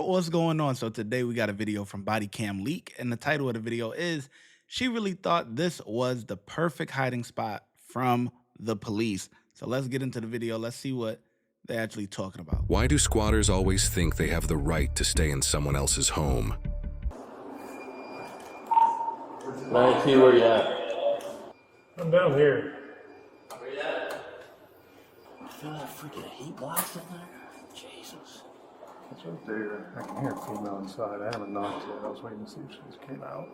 What's going on? So today we got a video from Body Cam Leak, and the title of the video is "She Really Thought This Was the Perfect Hiding Spot from the Police." So let's get into the video. Let's see what they're actually talking about. Why do squatters always think they have the right to stay in someone else's home? 92, where you at? I'm down here. Where you at? I feel that freaking heat blast in there. Jesus. It's right there. I can hear a female inside. I haven't knocked yet. I was waiting to see if she just came out.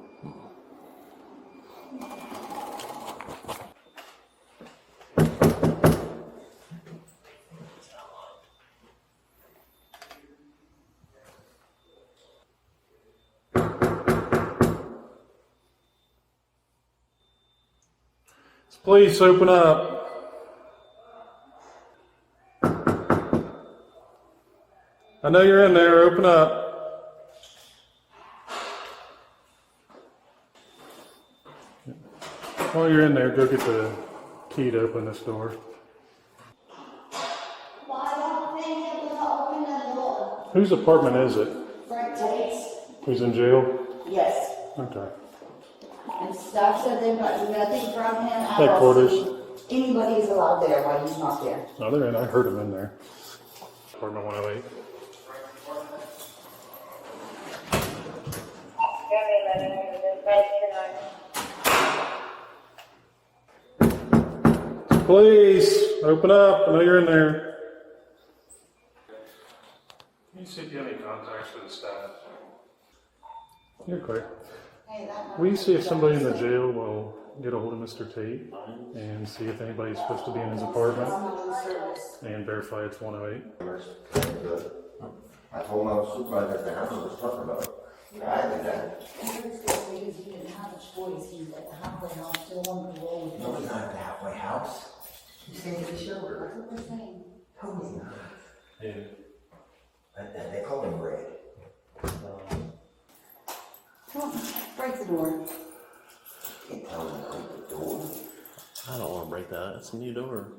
Please open up. I know you're in there. Open up. While you're in there, go get the key to open this door. Well, I don't think it will open the door. Whose apartment is it? Frank Tate's? Who's in jail? Yes. Okay. And Steph said they've got nothing from him. I don't Headquarters. see anybody's allowed there while he's not there. No, they're in. I heard him in there. Apartment 108. Please, open up. I know you're in there. Can you see if you have any contacts for the staff? You're clear. Hey, that Will you see if somebody in the jail will get a hold of Mr. Tate and see if anybody's supposed to be in his apartment and verify it's 108? I told my supervisor at the house I was talking about. I did that. because he didn't have a choice. He's at the halfway house, still on the road. No, he's not at the halfway house. He's staying at the shelter. That's what they're saying. No, he's not. Yeah. They call him Red. Come on, break the door. Can't tell him to break the door. I don't want to break that. It's a new door.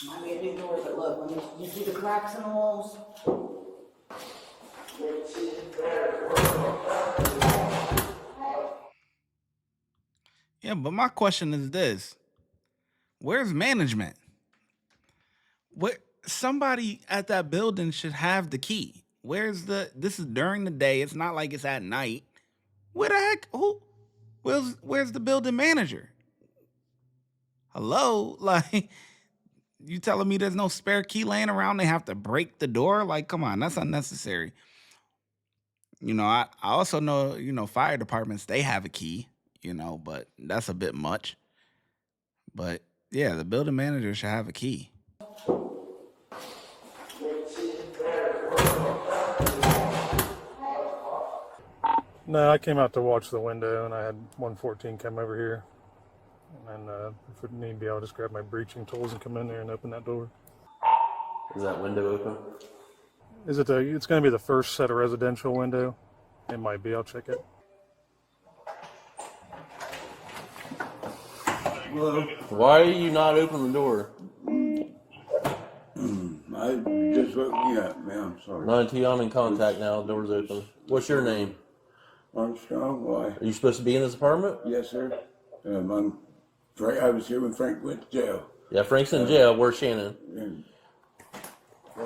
Might be a new door, but look, you see the cracks in the walls? Yeah, but my question is this: where's management? Somebody at that building should have the key. This is during the day. It's not like it's at night. Where the heck? Where's the building manager? Hello? Like, you telling me there's no spare key laying around? They have to break the door? Like, come on, that's unnecessary. I also know, fire departments, they have a key, but that's a bit much. But yeah, the building manager should have a key. No, I came out to watch the window and I had 114 come over here. And if it need be, I'll just grab my breaching tools and come in there and open that door. Is that window open? Is it it's going to be the first set of residential window. It might be. I'll check it. Hello. Why are you not opening the door? I just woke me up, man. I'm sorry. 92, I'm in contact now. The door's open. What's your name? Armstrong, why? Are you supposed to be in this apartment? Yes, sir. I was here when Frank went to jail. Yeah, Frank's in jail. Where's Shannon? And, I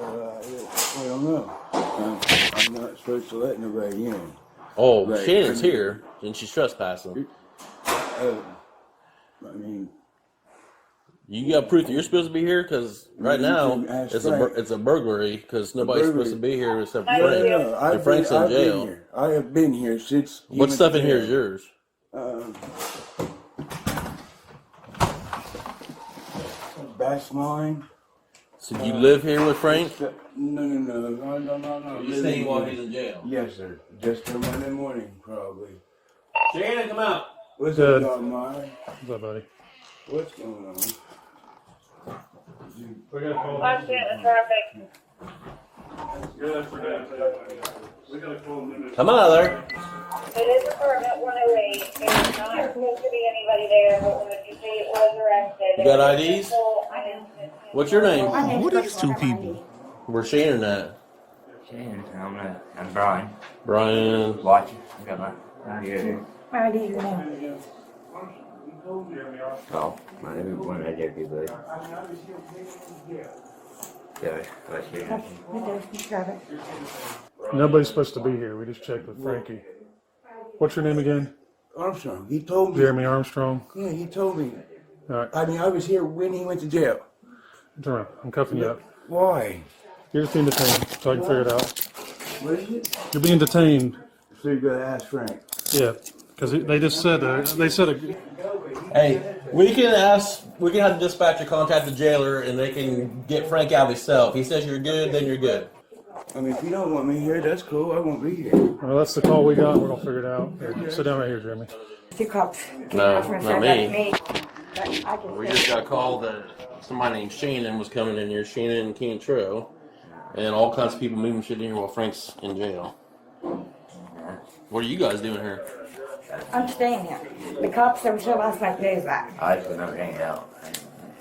don't know. I'm not supposed to let nobody in. Oh, Like, Shannon's here, and she's trespassing. I mean, You got proof that you're supposed to be here? Because right You now, can ask it's Frank. a burglary, because nobody's supposed to be here except for Frank. no, And Frank's in I've been jail. here. I have been here since. he What went stuff to in here jail. is yours? That's mine. So you live here with Frank? No. You staying while he's in jail? Yes, sir. Just till Monday morning, probably. Shannon, come out. What's Good. up, mine? What's up, buddy? What's going on? We got to call I'm getting in traffic. Good, we got to call them. Come out of there. It is apartment 108. There's not supposed to be anybody there, but when you say it was arrested. You got IDs? What's your name? Who are these two people? Where's Shannon at? Okay, I'm Brian. Brian. Watching. I got my radio here. Where do you know? Oh, my name is one I did, buddy. Yeah, let's hear it. You grab it. Nobody's supposed to be here. We just checked with Frankie. What's your name again? Armstrong, he told me. Jeremy Armstrong. Yeah, he told me. All right. I mean, I was here when he went to jail. Turn around. I'm cuffing you up. Why? You're just being detained, so I can figure it out. What is it? You're being detained. So you gotta ask Frank. Yeah, because they just said they said Hey, we can have the dispatcher contact the jailer and they can get Frank out himself. He says you're good, then you're good. I mean, if you don't want me here, that's cool. I won't be here. well, that's the call we got. We're gonna figure it out. Here, sit down right here, Jeremy. Two cops. No, That's what I not said, me. that's me. I can We say- just got a call that somebody named Shannon was coming in here, Shannon and Cantrell, and all kinds of people moving shit in here while Frank's in jail. What are you guys doing here? I'm staying here. The cops that were here last night knows that. I just remember hanging out.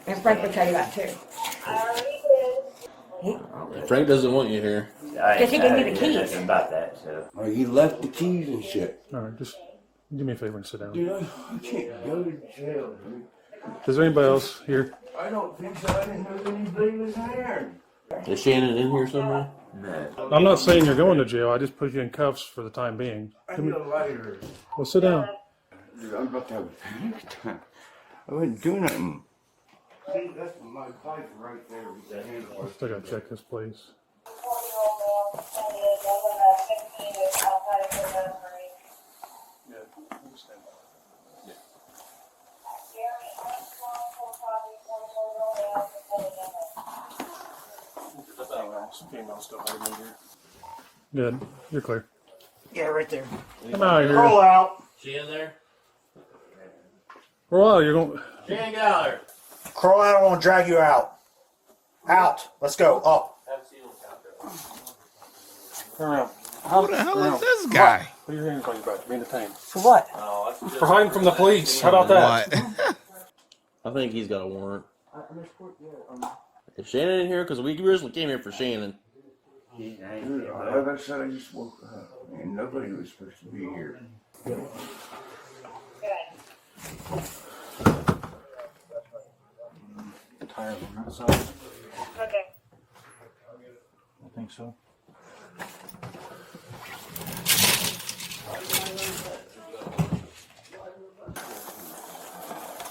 And Frank will tell you that too. Frank doesn't want you here. Because he gave me the keys. Nothing about that, so. Or he left the keys and shit. All right, just do me a favor and sit down. Dude, I can't go to jail, dude. Is there anybody else here? I don't think so. I didn't know anybody was there. Is Shannon in here somewhere? No. I'm not saying you're going to jail. I just put you in cuffs for the time being. I need a lighter. Well, sit down. Dude, I'm about to have a panic attack. I wouldn't do nothing. See, that's my pipe right there with the handle. Still gotta check this place. Good. You're clear. Yeah, right there. Come out here. Roll out. She in there? For a while, you're going. Shannon, get out of there. Crawl out. I want to drag you out. Out. Let's go. Up. Turn around. Who the hell is this guy? Put your hands on your back. You're being detained. For what? Oh, that's For hiding from the police. How about that? What? I think he's got a warrant. Is Shannon in here? Because we originally came here for Shannon. Dude, like I said, I just woke up. And nobody was supposed to be here. Tires on that side. Okay. I think so.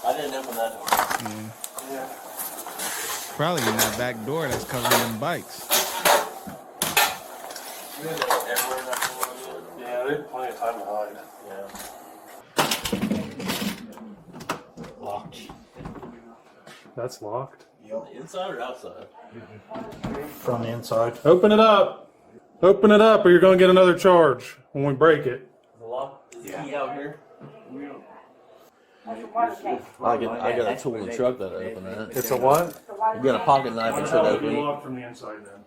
I didn't open that door. Probably in that back door that's covering them bikes. Yeah, they had plenty of time to hide. Yeah. Locked. That's locked. Inside or outside? From the inside. Open it up. Open it up, or you're gonna get another charge when we break it. The lock? Is the key out here? That's a water tank. I got a tool in the truck that I open that. It's a what? It's a water You got a pocket knife and should open. Locked from the inside then.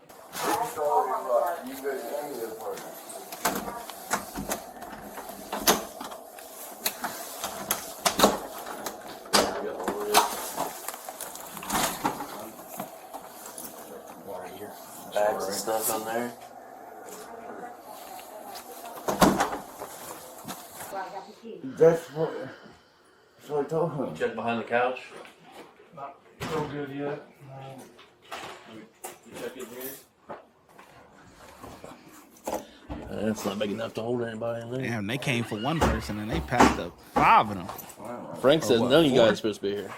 Bags and stuff on there. That's what I told him. Check behind the couch. Not so good yet. You check in here. It's not big enough to hold anybody in there. Damn, they came for one person and they packed up 5 of them. Frank says what, none of you 4? guys are supposed to be here.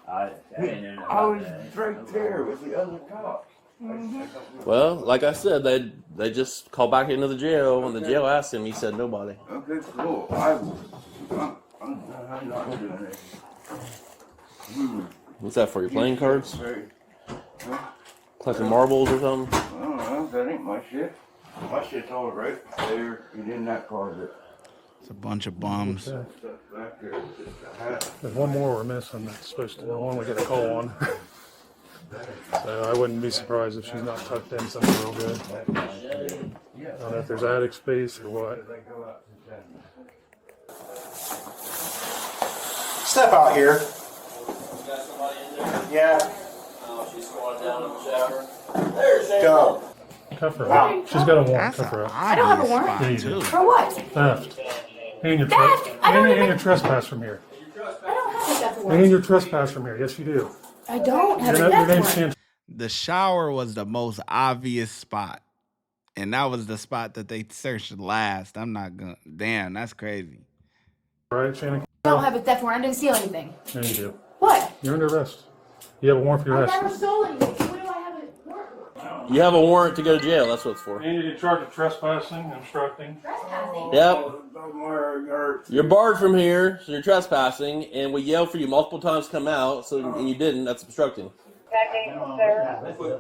I ain't know I was about that. right there with the other cop. Well, like I said, they just called back into the jail. When the jail asked him, he said nobody. Okay, cool. I'm not doing it. What's that for? Your playing cards? Hey, Collecting marbles or something? I don't know. That ain't my shit. My shit's all right there and in that closet. It's a bunch of bums. Stuff back there. It's just a hat. There's one more we're missing that's supposed to, the one we get a call on. So I wouldn't be surprised if she's not tucked in somewhere real good. I don't know if there's attic space or what. Step out here. You got somebody in there? Yeah. Oh, she's going down in the shower. There's Go. Cuff her out. She's got a warrant. That's Cuff an her out. I don't have a obvious warrant. spot Yeah, you do. too. For what? Theft. And your Theft? I don't and even- your trespass from here. I don't have a theft And warrant. your trespass from here. Yes, you do. I don't have a Your theft name's warrant. Stan. The shower was the most obvious spot. And that was the spot that they searched last. I'm not gonna. Damn, that's crazy. Right, Shannon? I don't have a theft warrant. I didn't steal anything. Yeah, you do. What? You're under arrest. You have a warrant for your I arrest. never stole anything. What do I have a warrant for? You have a warrant to go to jail. That's what it's for. And you get charged with trespassing, obstructing. Trespassing? Yep. You're barred from here, so you're trespassing, and we yelled for you multiple times to come out, and you didn't. That's obstructing.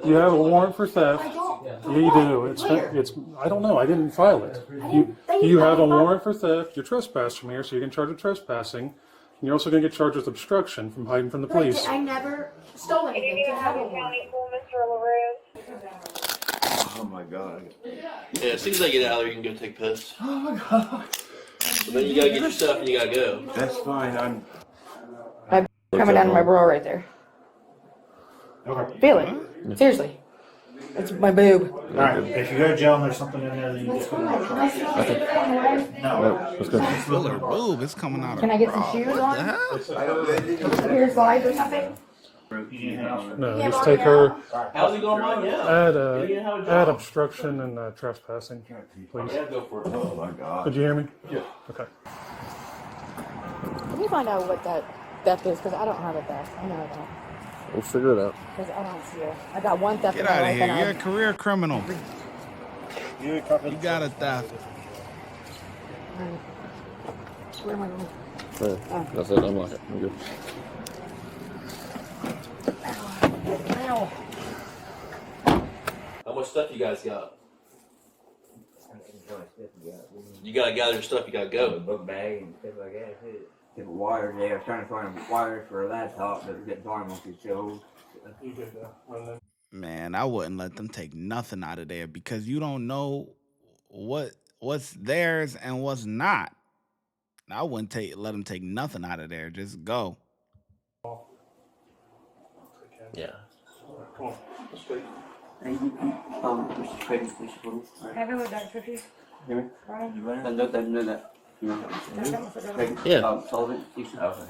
You have a warrant for theft. I don't. Yeah, you do. It's. I don't know. I didn't file it. They You have a didn't file it. warrant for theft. You're trespassed from here, so you can charge with trespassing. And you're also going to get charged with obstruction from hiding from the But police. I never stole Do you anything need to a have a Howard warrant. County pool, Mr. LaRue? Oh my god. Yeah, as soon as I get out of there, you can go take piss. Oh my god. So then you gotta get your stuff and you gotta go. That's fine. I'm. Coming down to my bra right there. Okay. Feel it. Seriously. It's my boob. All right. If you go to jail and there's something in there, then you get put in the No. Let's go. Feel her boob. It's coming out of Can I get some bra. shoes What on? the hell? Here's slides or something? No, just take her. How's it going, Mike? Yeah. Add obstruction and trespassing, please. Yeah, go for it. Oh my god. Did you hear me? Yeah. Okay. Can you find out what that theft is? Because I don't have a theft. I know that. We'll figure it out. Because I don't see it. I got one theft Get in my out of life here. and You're a career criminal. You You got a theft. Where am I going? That's it. I'm like, I'm good. Ow. How much stuff you guys got? You gotta gather your stuff. You gotta go. Book bag and stuff like that too. Different wires there. I was trying to find wires for a laptop, but didn't find one because shows. You good run them? Man, I wouldn't let them take nothing out of there because you don't know what's theirs and what's not. I wouldn't let them take nothing out of there. Just go. Yeah. Come on. Let's take. Mr. Craig, please, please. Have you looked at 50? Hear me? Brian? You running? No, that. You want Craig? Yeah. Sullivan, Houston. Okay.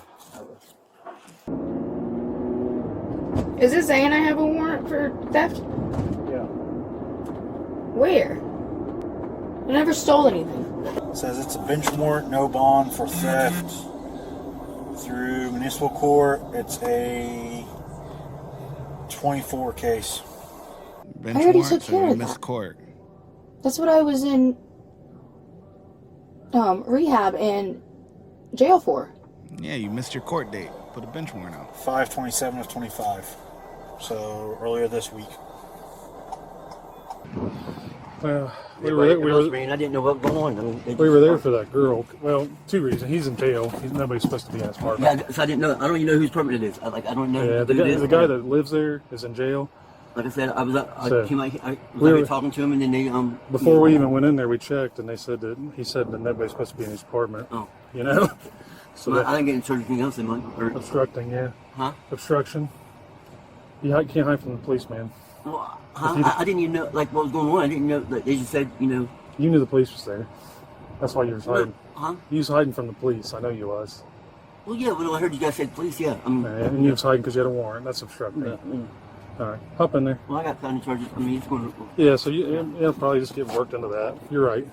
Is it saying I have a warrant for theft? Yeah. Where? I never stole anything. It says it's a bench warrant, no bond for theft through municipal court. It's a 24 case. Bench I already warrant, took so care you of missed that. court. That's what I was in rehab and jail for. Yeah, you missed your court date. Put a bench warrant out. 5/27 of 25. So earlier this week. Well, I didn't know what was going on. we were there for that girl. Well, two reasons. He's in jail. Nobody's supposed to be in his apartment. Yeah, so I didn't know. I don't even know whose permit it is. I don't know. Yeah, who the it is. guy that lives there is in jail. Like I said, I So, came out. I was we out were- here talking to him, and then they Before we even went in there, we checked, and he said that nobody's supposed to be in his apartment. Oh. You know, so I didn't get in charge of anything else in mine. Or, obstructing, yeah, huh? obstruction. You can't hide from the police, man. Well, If you- I didn't even know like what was going on. I didn't know that they just said, You knew the police was there. That's why you was hiding. huh? You was hiding from the police. I know you was. Well, yeah. When I heard you guys say police, yeah. And you was hiding because you had a warrant. That's obstructing. All right, hop in there. Well, I got felony charges. I mean, it's going to. Yeah, so you'll probably just get worked into that. You're right.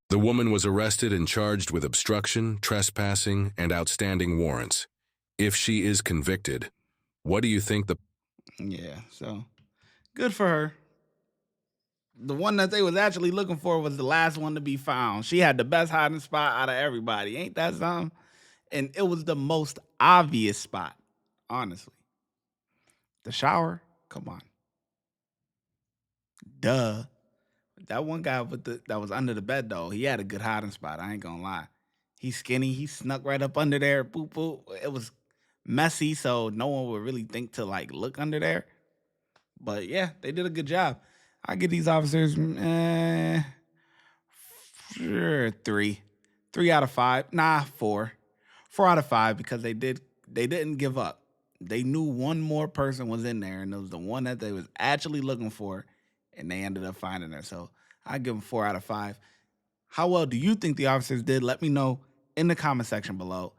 The woman was arrested and charged with obstruction, trespassing, and outstanding warrants. If she is convicted, what do you think the... Yeah, so good for her. The one that they was actually looking for was the last one to be found. She had the best hiding spot out of everybody. Ain't that something? And it was the most obvious spot, honestly. The shower? Come on. Duh. That one guy that was under the bed, though, he had a good hiding spot. I ain't gonna lie. He's skinny. He snuck right up under there. Boop, boop. It was messy, so no one would really think to, look under there. But, yeah, they did a good job. I give these officers, sure, 3. 3 out of 5. Nah, 4. 4 out of 5 because they didn't give up. They knew one more person was in there, and it was the one that they was actually looking for, and they ended up finding her. So I give them 4 out of 5. How well do you think the officers did? Let me know in the comment section below,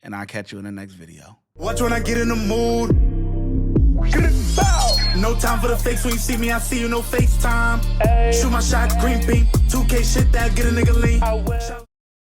and I'll catch you in the next video. Watch when I get in the mood. No time for the fakes. When you see me, I see you, no FaceTime. Shoot my shot, green beam. 2K shit that get a nigga lean.